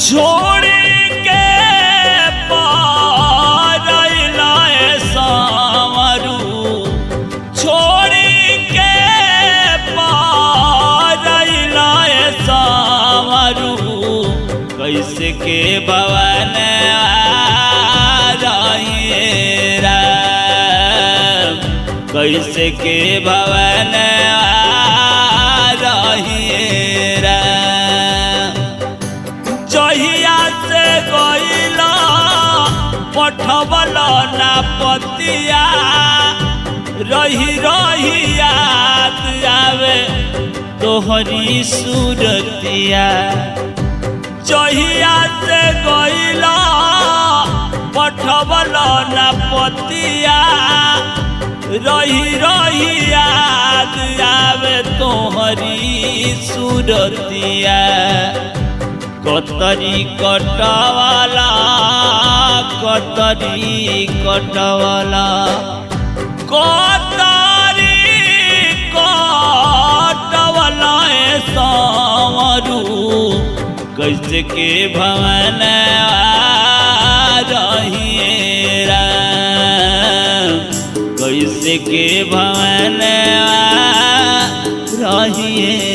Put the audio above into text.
छोड़ के पारैला सावरू छोड़ के पारैला सावरू कैसे के भवन कैसे के भवन रहिएरा जहिया से गइला पठवल ना पतिया रही रही याद आवे तोहरी सूरतिया जहिया से गइला पठवल ना पतिया रही रही याद आवे तोहरी सूरतिया कतरी कटवाला कतरी कटवाला कतरी कटवाला सावरू कैसे के भवन रहिएरा कैसे के भवन रहिए।